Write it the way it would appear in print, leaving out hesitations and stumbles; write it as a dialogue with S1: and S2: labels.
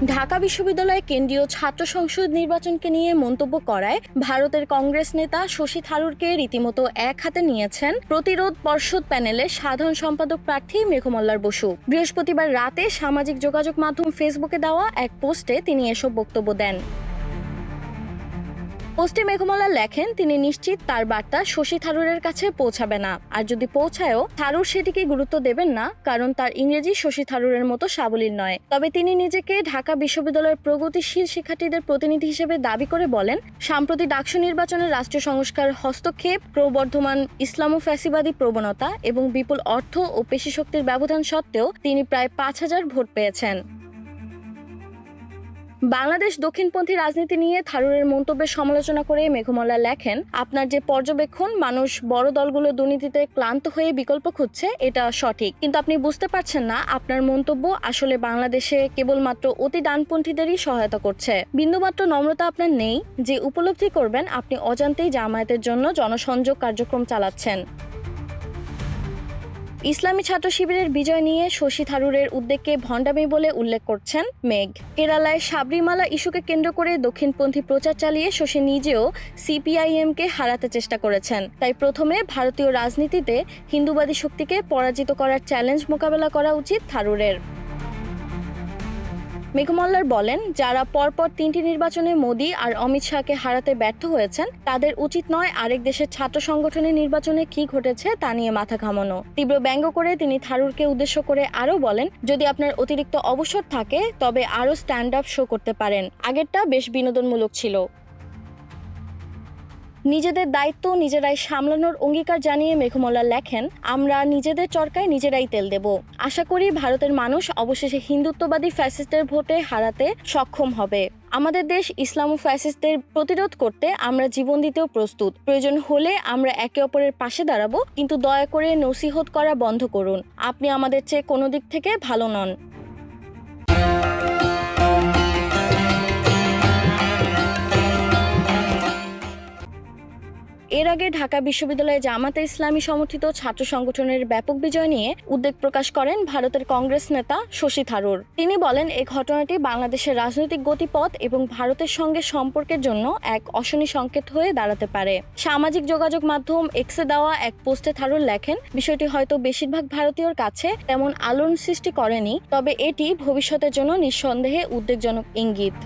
S1: ঢাকা বিশ্ববিদ্যালয়ে কেন্দ্রীয় ছাত্র সংসদ নির্বাচনকে নিয়ে মন্তব্য করায় ভারতের কংগ্রেস নেতা শশী থারুরকে রীতিমতো এক হাতে নিয়েছেন প্রতিরোধ পর্ষদ প্যানেলের সাধারণ সম্পাদক প্রার্থী মেঘমল্লার বসু। বৃহস্পতিবার রাতে সামাজিক যোগাযোগ মাধ্যম ফেসবুকে দেওয়া এক পোস্টে তিনি এসব বক্তব্য দেন। পোস্টে মেঘমল্লা লেখেন, তিনি নিশ্চিত তার বার্তা শশী থারুরের কাছে পৌঁছাবে না, আর যদি পৌঁছায়ও থারুর সেটিকে গুরুত্ব দেবেন না, কারণ তার ইংরেজি শশী থারুরের মতো সাবলীল নয়। তবে তিনি নিজেকে ঢাকা বিশ্ববিদ্যালয়ের প্রগতিশীল শিক্ষার্থীদের প্রতিনিধি হিসেবে দাবি করে বলেন, সাম্প্রতি ডাকসু নির্বাচনের রাষ্ট্রীয় সংস্কার হস্তক্ষেপ, ক্রমবর্ধমান ইসলামো ফ্যাসিবাদী প্রবণতা এবং বিপুল অর্থ ও পেশিশক্তির ব্যবধান সত্ত্বেও তিনি প্রায় ৫,০০০ ভোট পেয়েছেন। বাংলাদেশ দক্ষিণপন্থী রাজনীতি নিয়ে থারুরের মন্তব্যের সমালোচনা করে মেঘমল্লা লেখেন, আপনার যে পর্যবেক্ষণ মানুষ বড় দলগুলো দুর্নীতিতে ক্লান্ত হয়ে বিকল্প খুঁজছে, এটা সঠিক, কিন্তু আপনি বুঝতে পারছেন না আপনার মন্তব্য আসলে বাংলাদেশে কেবলমাত্র অতি ডানপন্থীদেরই সহায়তা করছে। বিন্দুমাত্র নম্রতা আপনার নেই যে উপলব্ধি করবেন আপনি অজান্তেই জামায়াতের জন্য জনসংযোগ কার্যক্রম চালাচ্ছেন। ইসলামী ছাত্র শিবিরের বিজয় নিয়ে শশী থারুরের উদ্বেগকে ভণ্ডামি বলে উল্লেখ করছেন মেঘ। কেরালায় সাবরিমালা ইস্যুকে কেন্দ্র করে দক্ষিণপন্থী প্রচার চালিয়ে শশী নিজেও সিপিআইএমকে হারাতে চেষ্টা করেছেন। তাই প্রথমে ভারতীয় রাজনীতিতে হিন্দুবাদী শক্তিকে পরাজিত করার চ্যালেঞ্জ মোকাবেলা করা উচিত থারুরের। মেঘমল্লার বলেন, যারা পরপর ৩টি নির্বাচনে মোদি আর অমিত শাহকে হারাতে ব্যর্থ হয়েছেন, তাদের উচিত নয় আরেক দেশের ছাত্র সংগঠনের নির্বাচনে কি ঘটেছে তা নিয়ে মাথা ঘামানো। তীব্র ব্যঙ্গ করে তিনি থারুরকে উদ্দেশ্য করে আরও বলেন, যদি আপনার অতিরিক্ত অবসর থাকে তবে আরও স্ট্যান্ড আপ শো করতে পারেন, আগেরটা বেশ বিনোদনমূলক ছিল। নিজেদের দায়িত্ব নিজেরাই সামলানোর অঙ্গীকার জানিয়ে মেঘমল্লা লেখেন, আমরা নিজেদের চরকায় নিজেরাই তেল দেব। আশা করি ভারতের মানুষ অবশেষে হিন্দুত্ববাদী ফ্যাসিস্টদের ভোটে হারাতে সক্ষম হবে। আমাদের দেশ ইসলাম ও ফ্যাসিস্টদের প্রতিরোধ করতে আমরা জীবন দিতেও প্রস্তুত। প্রয়োজন হলে আমরা একে অপরের পাশে দাঁড়াবো, কিন্তু দয়া করে নসিহত করা বন্ধ করুন। আপনি আমাদের চেয়ে কোনো দিক থেকে ভালো নন। এর আগে ঢাকা বিশ্ববিদ্যালয়ে জামায়াতে ইসলামী সমর্থিত ছাত্র সংগঠনের ব্যাপক বিজয় নিয়ে উদ্বেগ প্রকাশ করেন ভারতের কংগ্রেস নেতা শশী থারুর। তিনি বলেন, এই ঘটনাটি বাংলাদেশের রাজনৈতিক গতিপথ এবং ভারতের সঙ্গে সম্পর্কের জন্য এক অশনি সংকেত হয়ে দাঁড়াতে পারে। সামাজিক যোগাযোগ মাধ্যম এক্সে দেওয়া এক পোস্টে থারুর লেখেন, বিষয়টি হয়তো বেশিরভাগ ভারতীয়র কাছে তেমন আলোড়ন সৃষ্টি করেনি, তবে এটি ভবিষ্যতের জন্য নিঃসন্দেহে উদ্বেগজনক ইঙ্গিত।